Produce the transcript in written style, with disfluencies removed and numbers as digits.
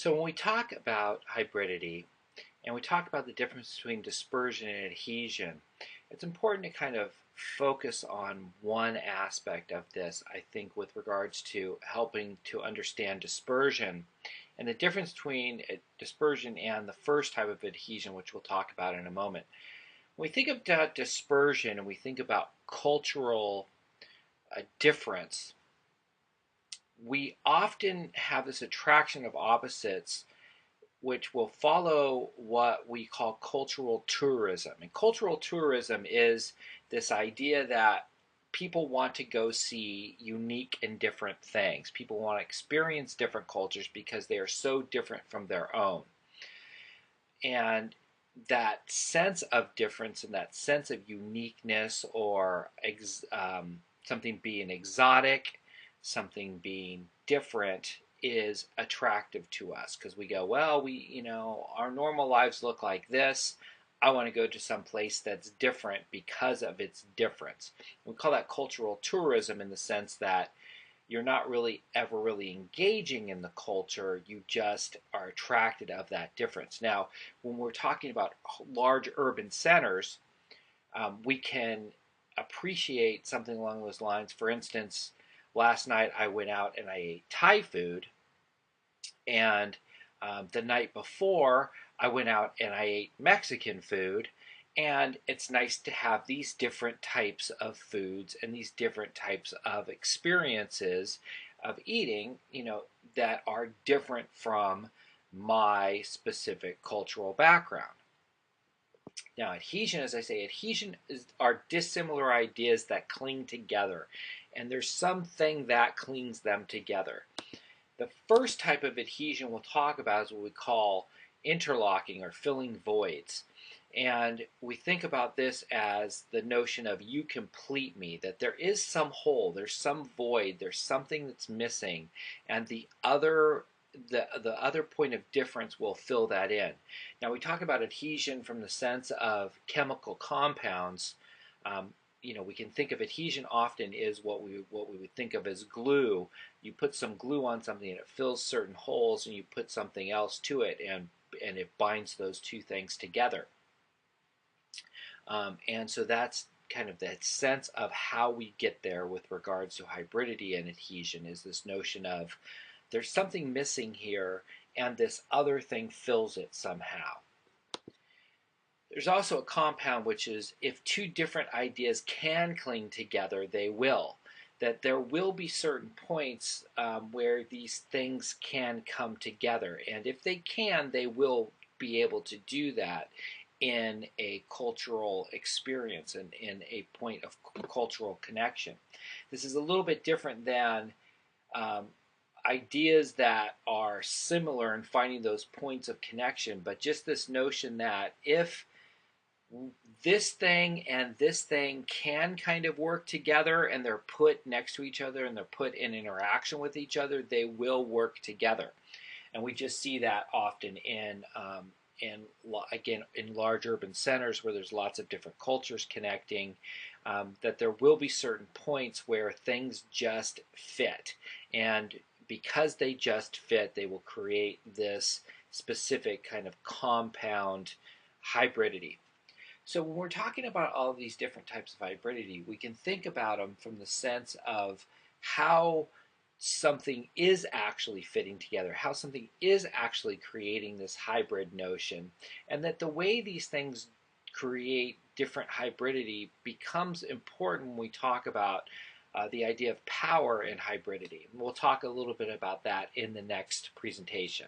So when we talk about hybridity and we talk about the difference between dispersion and adhesion, it's important to kind of focus on one aspect of this, I think, with regards to helping to understand dispersion and the difference between dispersion and the first type of adhesion, which we'll talk about in a moment. When we think about dispersion and we think about cultural difference, we often have this attraction of opposites which will follow what we call cultural tourism. And cultural tourism is this idea that people want to go see unique and different things. People want to experience different cultures because they are so different from their own. And that sense of difference and that sense of uniqueness or something being exotic, something being different is attractive to us because we go, well, our normal lives look like this. I want to go to some place that's different because of its difference. We call that cultural tourism in the sense that you're not really ever really engaging in the culture, you just are attracted of that difference. Now, when we're talking about large urban centers, we can appreciate something along those lines. For instance, last night I went out and I ate Thai food, and the night before I went out and I ate Mexican food. And it's nice to have these different types of foods and these different types of experiences of eating, that are different from my specific cultural background. Now, adhesion, as I say, are dissimilar ideas that cling together, and there's something that clings them together. The first type of adhesion we'll talk about is what we call interlocking or filling voids. And we think about this as the notion of you complete me, that there is some hole, there's some void, there's something that's missing, and the other point of difference will fill that in. Now we talk about adhesion from the sense of chemical compounds. We can think of adhesion often is what we would think of as glue. You put some glue on something and it fills certain holes, and you put something else to it, and it binds those two things together. And so that's kind of that sense of how we get there with regards to hybridity and adhesion, is this notion of there's something missing here and this other thing fills it somehow. There's also a compound, which is if two different ideas can cling together, they will. That there will be certain points where these things can come together. And if they can, they will be able to do that in a cultural experience and in a point of cultural connection. This is a little bit different than ideas that are similar in finding those points of connection, but just this notion that if this thing and this thing can kind of work together and they're put next to each other and they're put in interaction with each other, they will work together. And we just see that often in large urban centers where there's lots of different cultures connecting, that there will be certain points where things just fit. And because they just fit, they will create this specific kind of compound hybridity. So when we're talking about all of these different types of hybridity, we can think about them from the sense of how something is actually fitting together, how something is actually creating this hybrid notion, and that the way these things create different hybridity becomes important when we talk about the idea of power and hybridity. And we'll talk a little bit about that in the next presentation.